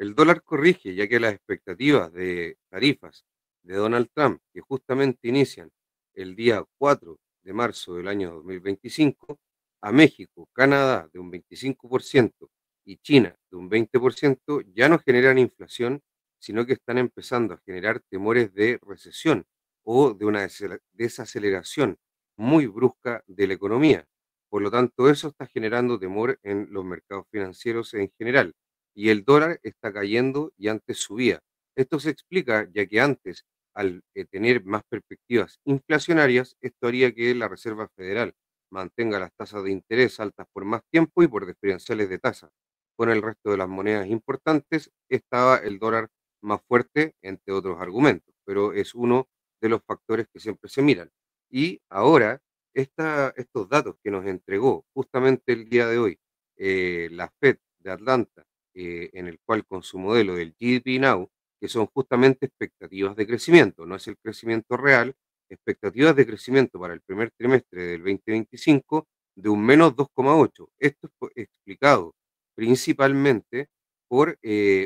El dólar corrige, ya que las expectativas de tarifas de Donald Trump, que justamente inician el día 4 de marzo del año 2025, a México, Canadá de un 25% y China de un 20%, ya no generan inflación, sino que están empezando a generar temores de recesión o de una desaceleración muy brusca de la economía. Por lo tanto, eso está generando temor en los mercados financieros en general y el dólar está cayendo y antes subía. Esto se explica ya que antes, al tener más perspectivas inflacionarias, esto haría que la Reserva Federal mantenga las tasas de interés altas por más tiempo y por diferenciales de tasa. Con el resto de las monedas importantes estaba el dólar más fuerte, entre otros argumentos, pero es uno de los factores que siempre se miran. Y ahora, estos datos que nos entregó justamente el día de hoy la Fed de Atlanta, en el cual con su modelo del GDP Now, que son justamente expectativas de crecimiento, no es el crecimiento real, expectativas de crecimiento para el primer trimestre del 2025 de un menos 2,8. Esto es explicado principalmente por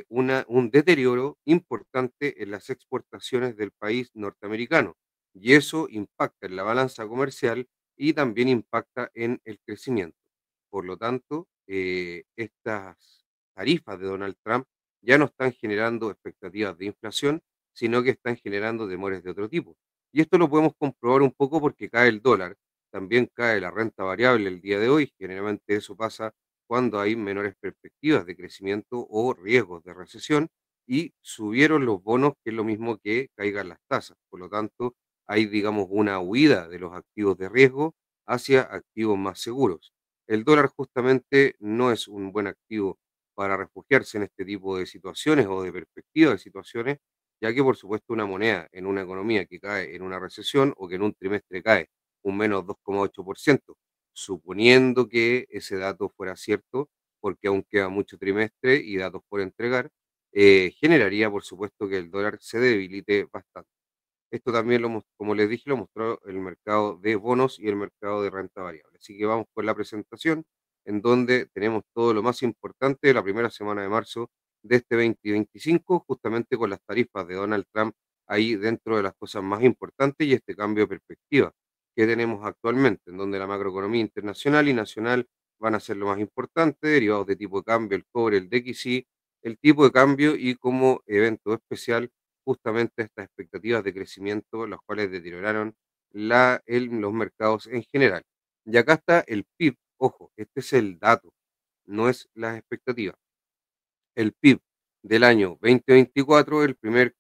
un deterioro importante en las exportaciones del país norteamericano. Y eso impacta en la balanza comercial y también impacta en el crecimiento. Por lo tanto, estas tarifas de Donald Trump ya no están generando expectativas de inflación, sino que están generando temores de otro tipo. Y esto lo podemos comprobar un poco porque cae el dólar, también cae la renta variable el día de hoy. Generalmente eso pasa cuando hay menores perspectivas de crecimiento o riesgos de recesión y subieron los bonos, que es lo mismo que caigan las tasas. Por lo tanto, hay, digamos, una huida de los activos de riesgo hacia activos más seguros. El dólar justamente no es un buen activo para refugiarse en este tipo de situaciones o de perspectiva de situaciones, ya que por supuesto una moneda en una economía que cae en una recesión o que en un trimestre cae un menos 2,8%, suponiendo que ese dato fuera cierto, porque aún queda mucho trimestre y datos por entregar, generaría por supuesto que el dólar se debilite bastante. Esto también, como les dije, lo mostró el mercado de bonos y el mercado de renta variable. Así que vamos con la presentación, en donde tenemos todo lo más importante de la primera semana de marzo de este 2025, justamente con las tarifas de Donald Trump ahí dentro de las cosas más importantes y este cambio de perspectiva que tenemos actualmente, en donde la macroeconomía internacional y nacional van a ser lo más importante, derivados de tipo de cambio, el cobre, el DXY, el tipo de cambio y como evento especial justamente estas expectativas de crecimiento, las cuales deterioraron los mercados en general. Y acá está el PIB, ojo, este es el dato, no es las expectativas. El PIB del año 2024, el primer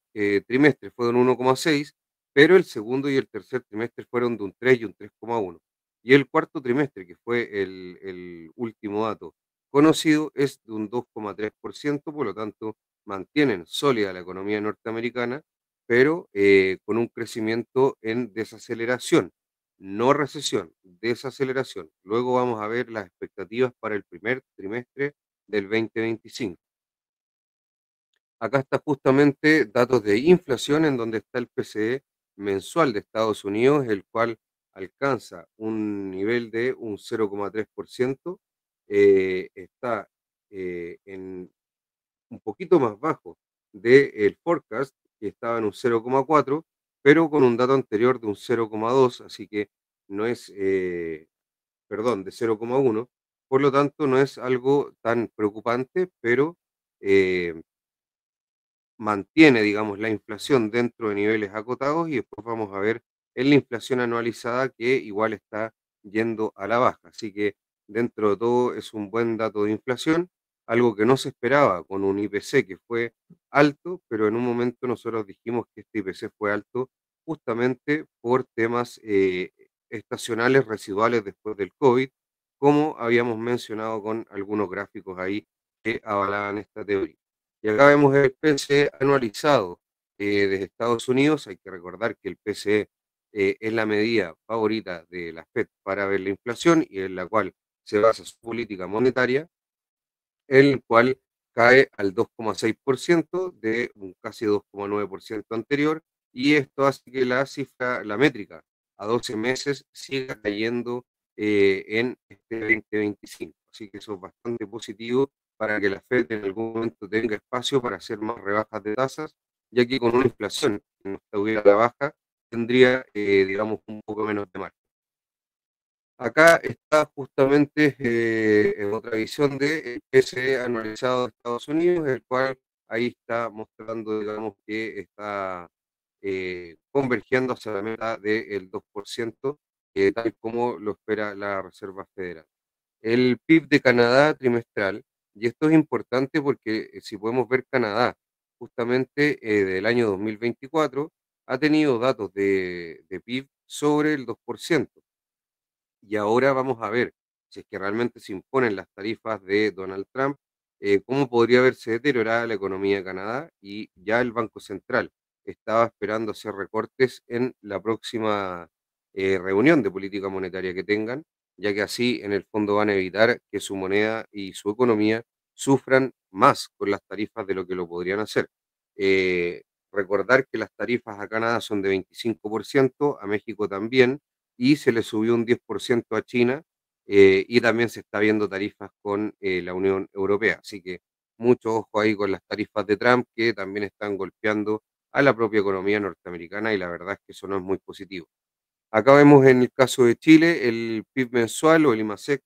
trimestre fue de un 1,6, pero el segundo y el tercer trimestre fueron de un 3 y un 3,1. Y el cuarto trimestre, que fue el último dato conocido, es de un 2,3%, por lo tanto mantienen sólida la economía norteamericana, pero con un crecimiento en desaceleración, no recesión, desaceleración. Luego vamos a ver las expectativas para el primer trimestre del 2025. Acá está justamente datos de inflación en donde está el PCE mensual de Estados Unidos, el cual alcanza un nivel de un 0,3%, está en un poquito más bajo del forecast, que estaba en un 0,4, pero con un dato anterior de un 0,2, así que no es, perdón, de 0,1, por lo tanto no es algo tan preocupante, pero eh, mantiene, digamos, la inflación dentro de niveles acotados y después vamos a ver en la inflación anualizada que igual está yendo a la baja. Así que dentro de todo es un buen dato de inflación, algo que no se esperaba con un IPC que fue alto, pero en un momento nosotros dijimos que este IPC fue alto justamente por temas estacionales residuales después del COVID, como habíamos mencionado con algunos gráficos ahí que avalaban esta teoría. Y acá vemos el PCE anualizado de Estados Unidos. Hay que recordar que el PCE es la medida favorita de la Fed para ver la inflación y en la cual se basa su política monetaria, en el cual cae al 2,6% de un casi 2,9% anterior, y esto hace que la cifra, la métrica a 12 meses siga cayendo en este 2025. Así que eso es bastante positivo para que la Fed en algún momento tenga espacio para hacer más rebajas de tasas, ya que con una inflación que no estuviera a la baja, tendría, digamos, un poco menos de margen. Acá está justamente en otra visión del PCE anualizado de Estados Unidos, el cual ahí está mostrando, digamos, que está convergiendo hacia la meta del 2%, tal como lo espera la Reserva Federal. El PIB de Canadá trimestral, y esto es importante porque si podemos ver Canadá, justamente del año 2024, ha tenido datos de PIB sobre el 2%. Y ahora vamos a ver si es que realmente se imponen las tarifas de Donald Trump, cómo podría verse deteriorada la economía de Canadá, y ya el Banco Central estaba esperando hacer recortes en la próxima reunión de política monetaria que tengan, ya que así en el fondo van a evitar que su moneda y su economía sufran más con las tarifas de lo que lo podrían hacer. Eh, Recordar que las tarifas a Canadá son de 25%, a México también, y se le subió un 10% a China, y también se está viendo tarifas con la Unión Europea. Así que mucho ojo ahí con las tarifas de Trump, que también están golpeando a la propia economía norteamericana, y la verdad es que eso no es muy positivo. Acá vemos en el caso de Chile el PIB mensual o el IMASEC.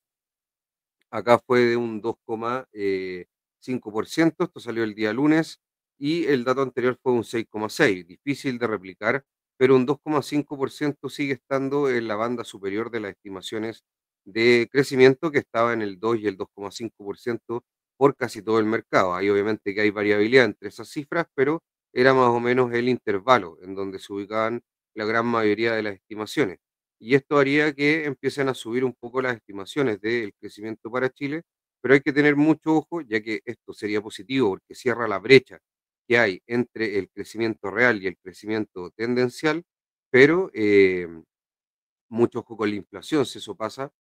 Acá fue de un 2,5%, esto salió el día lunes, y el dato anterior fue un 6,6%, difícil de replicar, pero un 2,5% sigue estando en la banda superior de las estimaciones de crecimiento, que estaba en el 2 y el 2,5% por casi todo el mercado. Ahí obviamente que hay variabilidad entre esas cifras, pero era más o menos el intervalo en donde se ubicaban la gran mayoría de las estimaciones. Y esto haría que empiecen a subir un poco las estimaciones del crecimiento para Chile, pero hay que tener mucho ojo, ya que esto sería positivo porque cierra la brecha que hay entre el crecimiento real y el crecimiento tendencial, pero mucho ojo con la inflación si eso pasa,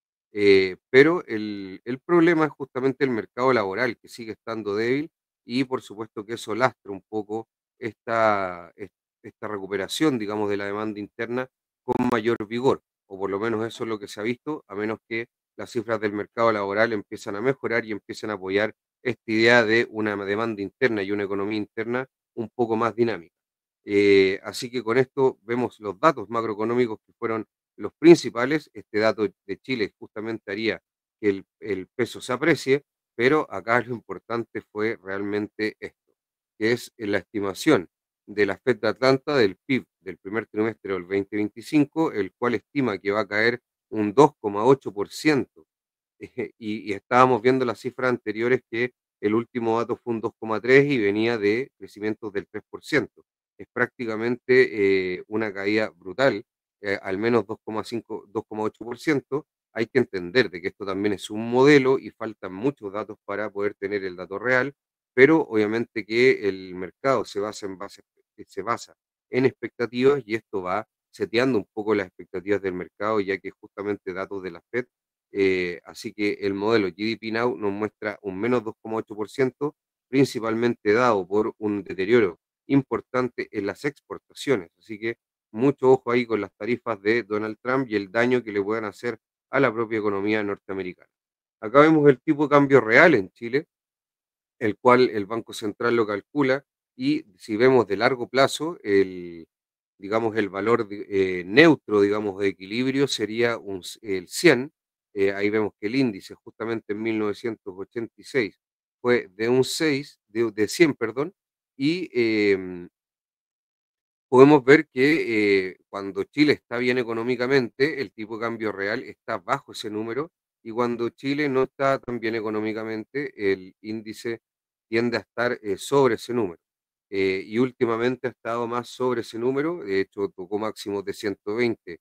pero el problema es justamente el mercado laboral, que sigue estando débil, y por supuesto que eso lastra un poco esta recuperación, digamos, de la demanda interna con mayor vigor, o por lo menos eso es lo que se ha visto, a menos que las cifras del mercado laboral empiezan a mejorar y empiecen a apoyar esta idea de una demanda interna y una economía interna un poco más dinámica. Así que con esto vemos los datos macroeconómicos que fueron los principales. Este dato de Chile justamente haría que el peso se aprecie, pero acá lo importante fue realmente esto, que es la estimación de la Fed de Atlanta del PIB del primer trimestre del 2025, el cual estima que va a caer un 2,8%. Y estábamos viendo las cifras anteriores, que el último dato fue un 2,3 y venía de crecimientos del 3%. Es prácticamente una caída brutal, al menos 2,5, 2,8%. Hay que entender de que esto también es un modelo y faltan muchos datos para poder tener el dato real, pero obviamente que el mercado se basa en expectativas, y esto va seteando un poco las expectativas del mercado, ya que justamente datos de la Fed. Así que el modelo GDP Now nos muestra un menos 2,8%, principalmente dado por un deterioro importante en las exportaciones. Así que mucho ojo ahí con las tarifas de Donald Trump y el daño que le puedan hacer a la propia economía norteamericana. Acá vemos el tipo de cambio real en Chile, el cual el Banco Central lo calcula, y si vemos de largo plazo, digamos, el valor neutro, digamos, de equilibrio sería el 100. Ahí vemos que el índice justamente en 1986 fue de un 6, de 100, perdón, y podemos ver que cuando Chile está bien económicamente, el tipo de cambio real está bajo ese número, y cuando Chile no está tan bien económicamente, el índice tiende a estar sobre ese número. Y últimamente ha estado más sobre ese número, de hecho tocó máximos de 120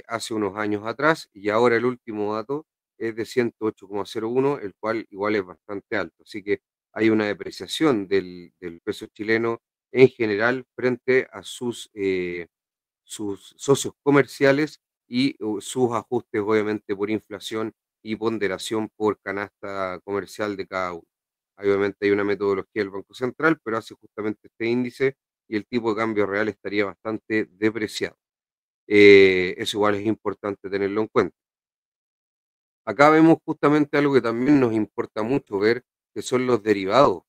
hace unos años atrás, y ahora el último dato es de 108,01, el cual igual es bastante alto. Así que hay una depreciación del peso chileno en general frente a sus socios comerciales, y sus ajustes obviamente por inflación y ponderación por canasta comercial de cada uno. Obviamente hay una metodología del Banco Central, pero hace justamente este índice, y el tipo de cambio real estaría bastante depreciado. Eso igual es importante tenerlo en cuenta. Acá vemos justamente algo que también nos importa mucho ver, que son los derivados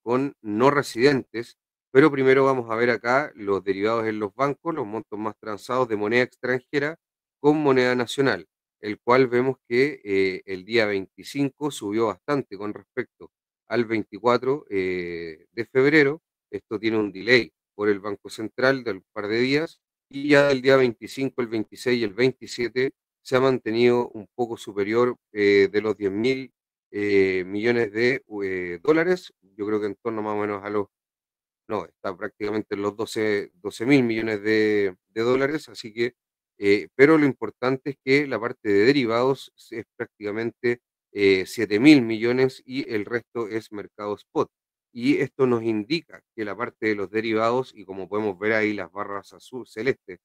con no residentes, pero primero vamos a ver acá los derivados en los bancos, los montos más transados de moneda extranjera con moneda nacional, el cual vemos que el día 25 subió bastante con respecto al 24 de febrero. Esto tiene un delay por el Banco Central de un par de días y ya el día 25, el 26 y el 27 se ha mantenido un poco superior de los 10.000 millones de dólares. Yo creo que en torno más o menos a los, no, está prácticamente en los 12.000 millones de dólares, así que, pero lo importante es que la parte de derivados es prácticamente 7.000 millones y el resto es mercado spot. Y esto nos indica que la parte de los derivados, y como podemos ver ahí las barras azul celeste,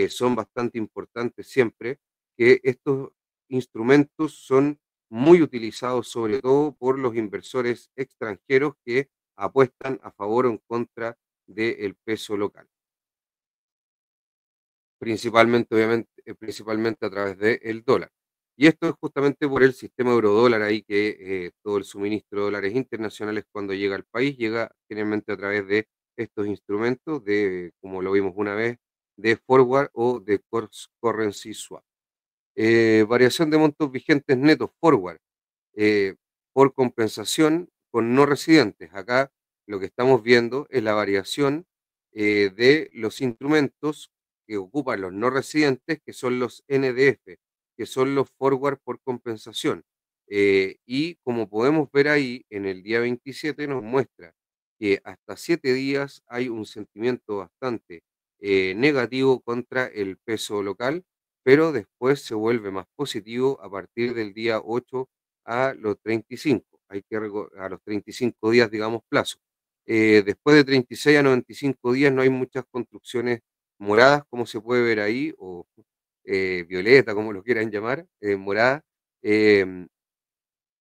son bastante importantes siempre, que estos instrumentos son muy utilizados sobre todo por los inversores extranjeros que apuestan a favor o en contra del peso local, principalmente, obviamente, principalmente a través del dólar. Y esto es justamente por el sistema eurodólar ahí que todo el suministro de dólares internacionales cuando llega al país llega generalmente a través de estos instrumentos de, como lo vimos una vez, de forward o de currency swap. Variación de montos vigentes netos forward eh, por compensación con no residentes. Acá lo que estamos viendo es la variación de los instrumentos que ocupan los no residentes, que son los NDF, que son los forward por compensación. Y como podemos ver ahí, en el día 27 nos muestra que hasta 7 días hay un sentimiento bastante negativo contra el peso local, pero después se vuelve más positivo a partir del día 8 a los 35, a los 35 días, digamos, plazo. Después de 36 a 95 días no hay muchas construcciones moradas, como se puede ver ahí, o violeta, como lo quieran llamar, morada. Em,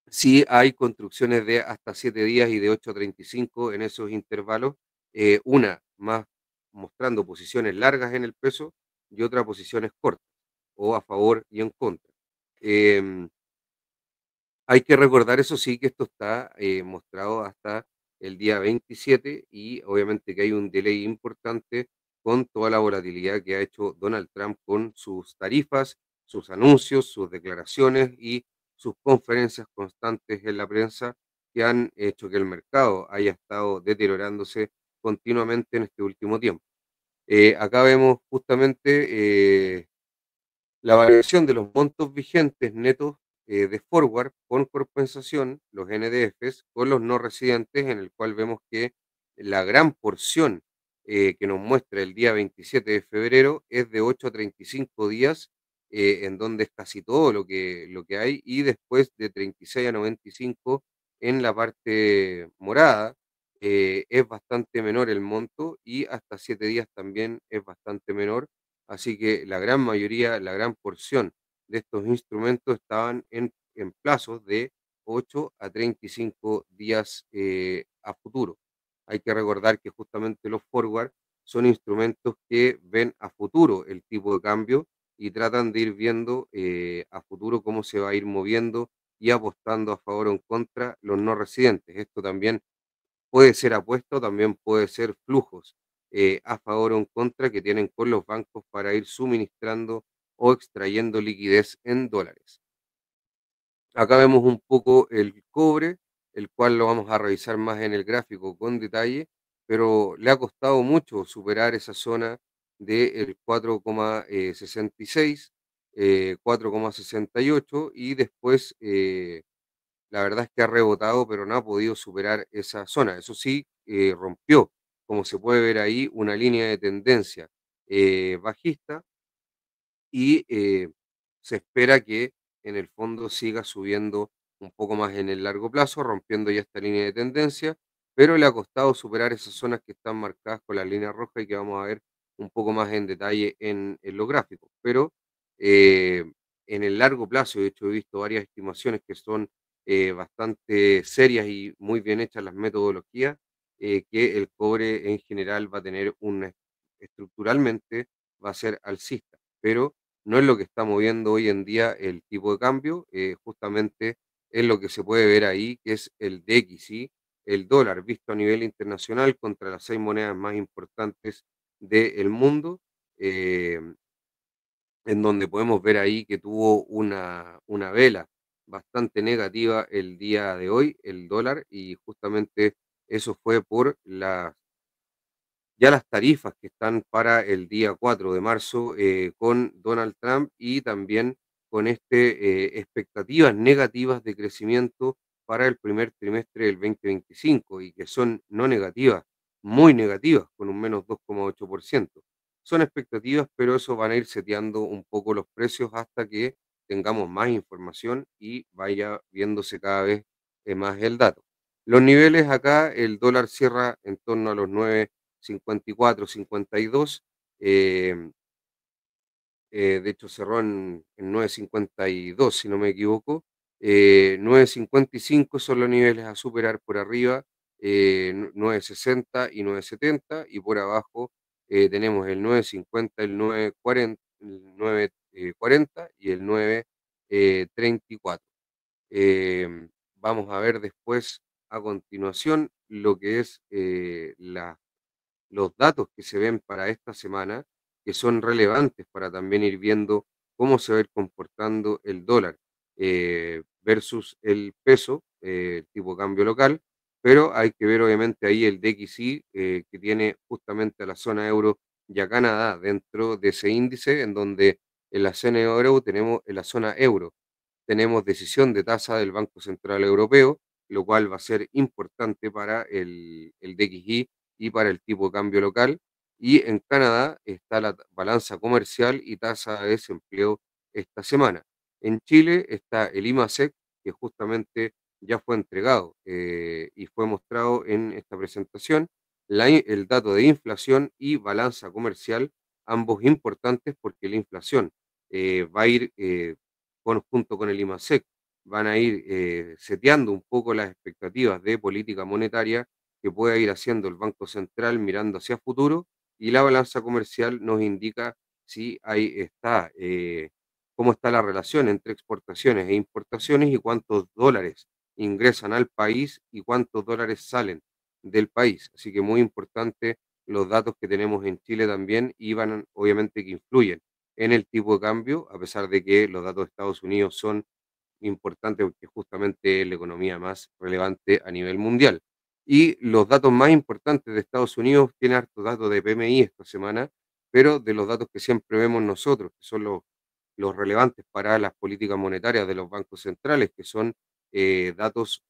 sí hay construcciones de hasta 7 días y de 8 a 35 en esos intervalos, una más mostrando posiciones largas en el peso y otra posiciones cortas, o a favor y en contra. Em, Hay que recordar, eso sí, que esto está mostrado hasta el día 27 y obviamente que hay un delay importante con toda la volatilidad que ha hecho Donald Trump con sus tarifas, sus anuncios, sus declaraciones y sus conferencias constantes en la prensa que han hecho que el mercado haya estado deteriorándose continuamente en este último tiempo. Acá vemos justamente la variación de los montos vigentes netos de forward con compensación, los NDFs, con los no residentes, en el cual vemos que la gran porción que nos muestra el día 27 de febrero es de 8 a 35 días, en donde es casi todo lo que hay, y después de 36 a 95 en la parte morada, es bastante menor el monto y hasta 7 días también es bastante menor. Así que la gran mayoría, la gran porción de estos instrumentos estaban en plazos de 8 a 35 días a futuro. Hay que recordar que justamente los forward son instrumentos que ven a futuro el tipo de cambio y tratan de ir viendo a futuro cómo se va a ir moviendo y apostando a favor o en contra los no residentes. Esto también puede ser apuesto, también puede ser flujos a favor o en contra que tienen con los bancos para ir suministrando o extrayendo liquidez en dólares. Acá vemos un poco el cobre, el cual lo vamos a revisar más en el gráfico con detalle, pero le ha costado mucho superar esa zona del 4,66, 4,68 y después la verdad es que ha rebotado, pero no ha podido superar esa zona. Eso sí, rompió, como se puede ver ahí, una línea de tendencia bajista y se espera que en el fondo siga subiendo un poco más en el largo plazo, rompiendo ya esta línea de tendencia, pero le ha costado superar esas zonas que están marcadas con la línea roja y que vamos a ver un poco más en detalle en los gráficos. Pero eh, en el largo plazo, de hecho, he visto varias estimaciones que son bastante serias y muy bien hechas las metodologías, que el cobre en general va a tener estructuralmente va a ser alcista, pero no es lo que está moviendo hoy en día el tipo de cambio. Justamente es lo que se puede ver ahí, que es el DXY, el dólar visto a nivel internacional contra las 6 monedas más importantes del mundo, eh, en donde podemos ver ahí que tuvo una vela bastante negativa el día de hoy, el dólar, y justamente eso fue por ya las tarifas que están para el día 4 de marzo con Donald Trump y también con expectativas negativas de crecimiento para el primer trimestre del 2025 y que son no negativas, muy negativas, con un menos 2,8%. Son expectativas, pero eso van a ir seteando un poco los precios hasta que tengamos más información y vaya viéndose cada vez más el dato. Los niveles acá, el dólar cierra en torno a los 9,54, 52. eh, de hecho, cerró en 9,52, si no me equivoco. 9,55 son los niveles a superar por arriba, 9,60 y 9,70, y por abajo tenemos el 9,50, el 9,40, el 9,40 y el 9,34. Vamos a ver después, a continuación, lo que es los datos que se ven para esta semana, que son relevantes para también ir viendo cómo se va a ir comportando el dólar versus el peso, el tipo de cambio local, pero hay que ver obviamente ahí el DXY que tiene justamente a la zona euro y a Canadá dentro de ese índice, en donde en la zona euro tenemos, en la zona euro tenemos decisión de tasa del Banco Central Europeo, lo cual va a ser importante para el DXY y para el tipo de cambio local. Y en Canadá está la balanza comercial y tasa de desempleo esta semana. En Chile está el IMASEC, que justamente ya fue entregado y fue mostrado en esta presentación, el dato de inflación y balanza comercial, ambos importantes porque la inflación va a ir junto con el IMASEC, van a ir seteando un poco las expectativas de política monetaria que pueda ir haciendo el Banco Central mirando hacia futuro, y la balanza comercial nos indica si ahí está, cómo está la relación entre exportaciones e importaciones y cuántos dólares ingresan al país y cuántos dólares salen del país. Así que muy importante los datos que tenemos en Chile también, y van obviamente que influyen en el tipo de cambio, a pesar de que los datos de Estados Unidos son importante porque justamente es la economía más relevante a nivel mundial. Y los datos más importantes de Estados Unidos, tiene hartos datos de PMI esta semana, pero de los datos que siempre vemos nosotros, que son los relevantes para las políticas monetarias de los bancos centrales, que son datos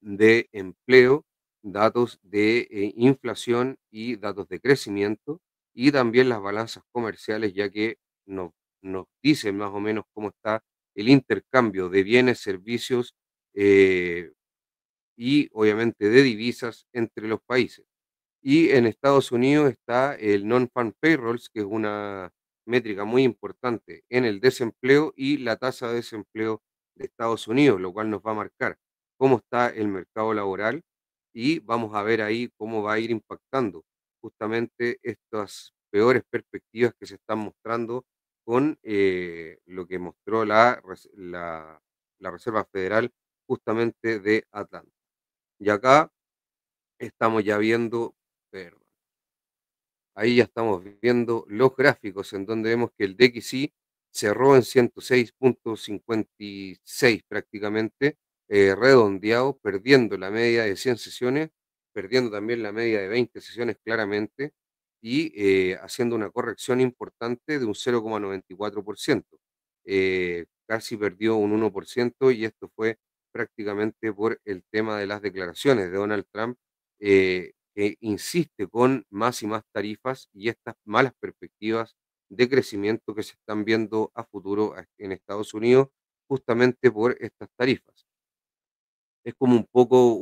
de empleo, datos de inflación y datos de crecimiento, y también las balanzas comerciales, ya que nos, nos dicen más o menos cómo está el intercambio de bienes, servicios eh, y obviamente de divisas entre los países. Y en Estados Unidos está el Non-Farm Payrolls, que es una métrica muy importante en el desempleo y la tasa de desempleo de Estados Unidos, lo cual nos va a marcar cómo está el mercado laboral, y vamos a ver ahí cómo va a ir impactando justamente estas peores perspectivas que se están mostrando con lo que mostró la Reserva Federal justamente de Atlanta. Y acá estamos ya viendo, perdón, ahí ya estamos viendo los gráficos en donde vemos que el DXY cerró en 106,56 prácticamente, redondeado, perdiendo la media de 100 sesiones, perdiendo también la media de 20 sesiones claramente, y haciendo una corrección importante de un 0,94%. Casi perdió un 1%, y esto fue prácticamente por el tema de las declaraciones de Donald Trump, que insiste con más y más tarifas y estas malas perspectivas de crecimiento que se están viendo a futuro en Estados Unidos, justamente por estas tarifas. Es como un poco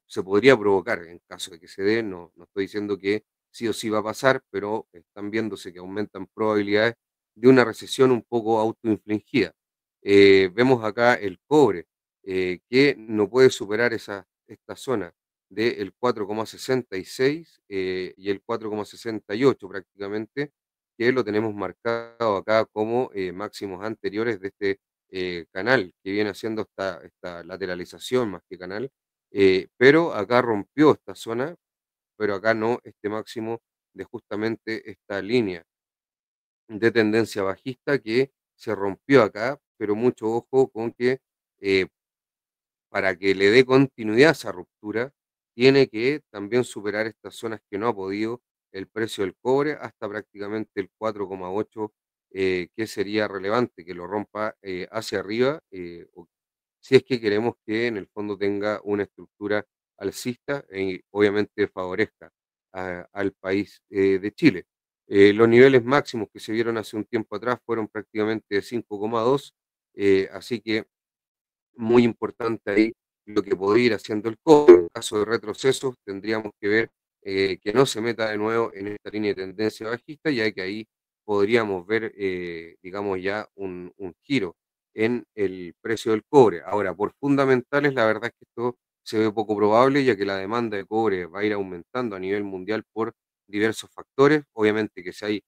se podría provocar en caso de que se dé, no estoy diciendo que sí o sí va a pasar, pero están viéndose que aumentan probabilidades de una recesión un poco autoinfligida. Vemos acá el cobre, que no puede superar esta zona del 4,66 y el 4,68 prácticamente, que lo tenemos marcado acá como máximos anteriores de este canal que viene haciendo esta lateralización más que canal, pero acá rompió esta zona, pero acá no este máximo de justamente esta línea de tendencia bajista que se rompió acá, pero mucho ojo con que eh, para que le dé continuidad a esa ruptura, tiene que también superar estas zonas que no ha podido el precio del cobre hasta prácticamente el 4,8, que sería relevante que lo rompa hacia arriba, si es que queremos que en el fondo tenga una estructura alcista y obviamente favorezca al país de Chile. Los niveles máximos que se vieron hace un tiempo atrás fueron prácticamente de 5,2, así que muy importante ahí lo que podría ir haciendo el cobre. En caso de retrocesos, tendríamos que ver que no se meta de nuevo en esta línea de tendencia bajista, ya que ahí podríamos ver, digamos, ya un giro en el precio del cobre. Ahora, por fundamentales, la verdad es que esto se ve poco probable, ya que la demanda de cobre va a ir aumentando a nivel mundial por diversos factores. Obviamente que si hay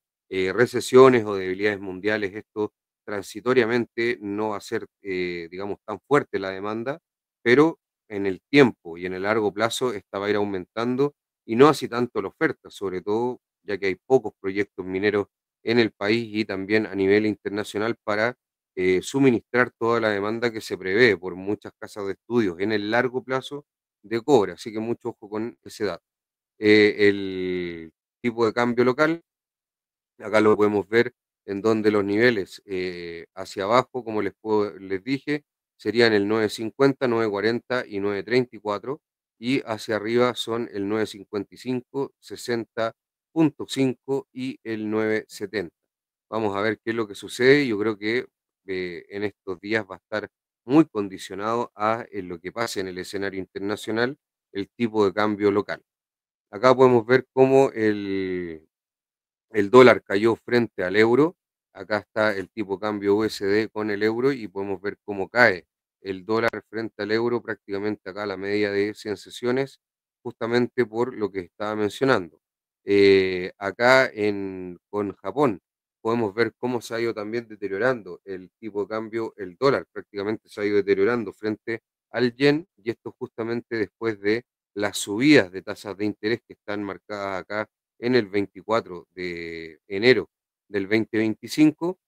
recesiones o debilidades mundiales, esto transitoriamente no va a ser, digamos, tan fuerte la demanda, pero en el tiempo y en el largo plazo esta va a ir aumentando y no así tanto la oferta, sobre todo ya que hay pocos proyectos mineros en el país y también a nivel internacional para suministrar toda la demanda que se prevé por muchas casas de estudios en el largo plazo de cobre. Así que mucho ojo con ese dato. El tipo de cambio local acá lo podemos ver en donde los niveles hacia abajo, como les dije, serían el 950, 940 y 934, y hacia arriba son el 955, 60,5 y el 970. Vamos a ver qué es lo que sucede. Yo creo que en estos días va a estar muy condicionado a lo que pase en el escenario internacional, el tipo de cambio local. Acá podemos ver cómo el dólar cayó frente al euro. Acá está el tipo cambio USD con el euro y podemos ver cómo cae el dólar frente al euro prácticamente acá a la media de 100 sesiones, justamente por lo que estaba mencionando. Acá con Japón podemos ver cómo se ha ido también deteriorando el tipo de cambio, el dólar prácticamente se ha ido deteriorando frente al yen, y esto justamente después de las subidas de tasas de interés que están marcadas acá en el 24 de enero del 2025,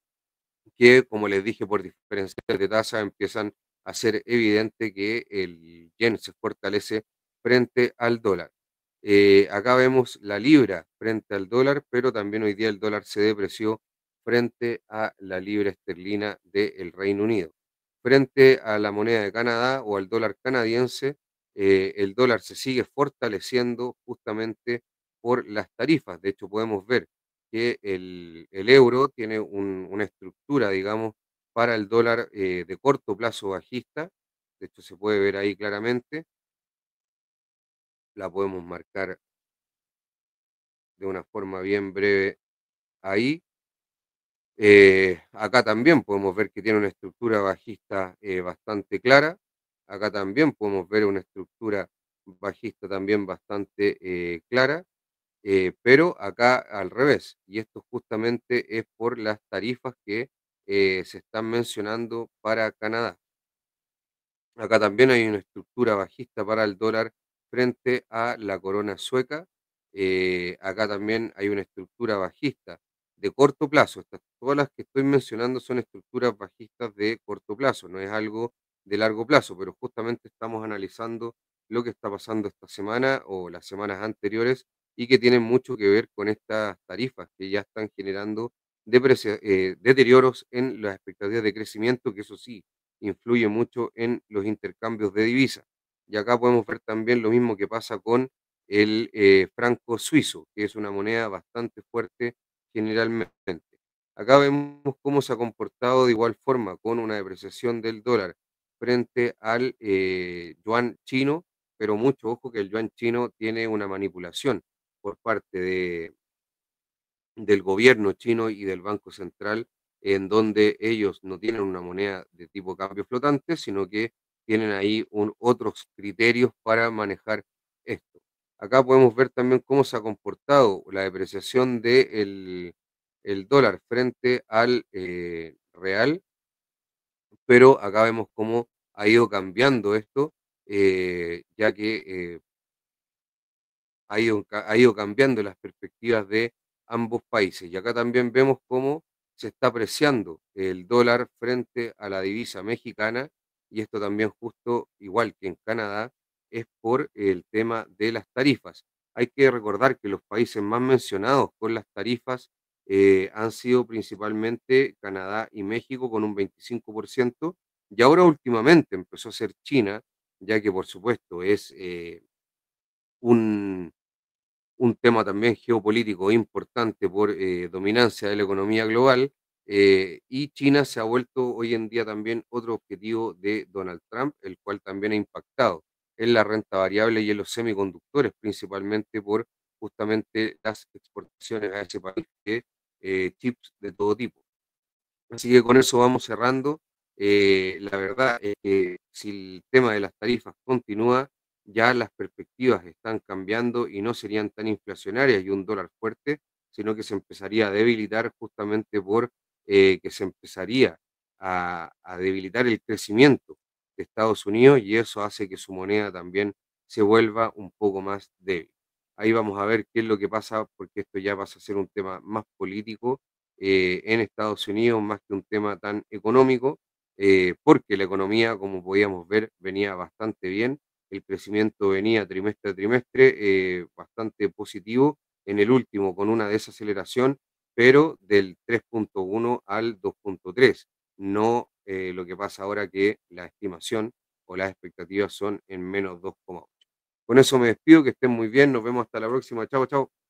que como les dije, por diferenciales de tasa empiezan a ser evidente que el yen se fortalece frente al dólar. Acá vemos la libra frente al dólar, pero también hoy día el dólar se depreció frente a la libra esterlina del Reino Unido. Frente a la moneda de Canadá o al dólar canadiense, el dólar se sigue fortaleciendo justamente por las tarifas. De hecho, podemos ver que el euro tiene una estructura, digamos, para el dólar de corto plazo bajista. De hecho, se puede ver ahí claramente. La podemos marcar de una forma bien breve ahí. Acá también podemos ver que tiene una estructura bajista bastante clara. Acá también podemos ver una estructura bajista también bastante clara. Pero acá al revés, y esto justamente es por las tarifas que se están mencionando para Canadá. Acá también hay una estructura bajista para el dólar frente a la corona sueca. Acá también hay una estructura bajista de corto plazo. Todas las que estoy mencionando son estructuras bajistas de corto plazo, no es algo de largo plazo, pero justamente estamos analizando lo que está pasando esta semana o las semanas anteriores y que tienen mucho que ver con estas tarifas que ya están generando deterioros en las expectativas de crecimiento, que eso sí influye mucho en los intercambios de divisas. Y acá podemos ver también lo mismo que pasa con el franco suizo, que es una moneda bastante fuerte generalmente. Acá vemos cómo se ha comportado de igual forma con una depreciación del dólar frente al yuan chino, pero mucho ojo que el yuan chino tiene una manipulación por parte del gobierno chino y del Banco Central, en donde ellos no tienen una moneda de tipo cambio flotante, sino que tienen ahí otros criterios para manejar esto. Acá podemos ver también cómo se ha comportado la depreciación del el dólar frente al real, pero acá vemos cómo ha ido cambiando esto, ya que ha ido cambiando las perspectivas de ambos países. Y acá también vemos cómo se está apreciando el dólar frente a la divisa mexicana, y esto también justo igual que en Canadá, es por el tema de las tarifas. Hay que recordar que los países más mencionados con las tarifas han sido principalmente Canadá y México con un 25%, y ahora últimamente empezó a ser China, ya que por supuesto es un tema también geopolítico importante por dominancia de la economía global, y China se ha vuelto hoy en día también otro objetivo de Donald Trump, el cual también ha impactado en la renta variable y en los semiconductores, principalmente por justamente las exportaciones a ese país de chips de todo tipo. Así que con eso vamos cerrando. La verdad es que si el tema de las tarifas continúa, ya las perspectivas están cambiando y no serían tan inflacionarias y un dólar fuerte, sino que se empezaría a debilitar justamente por que se empezaría a debilitar el crecimiento de Estados Unidos, y eso hace que su moneda también se vuelva un poco más débil. Ahí vamos a ver qué es lo que pasa, porque esto ya pasa a ser un tema más político en Estados Unidos más que un tema tan económico, porque la economía, como podíamos ver, venía bastante bien, el crecimiento venía trimestre a trimestre bastante positivo, en el último con una desaceleración, pero del 3,1 al 2,3, no lo que pasa ahora que la estimación o las expectativas son en menos 2,8. Con eso me despido, que estén muy bien, nos vemos hasta la próxima, chao, chao.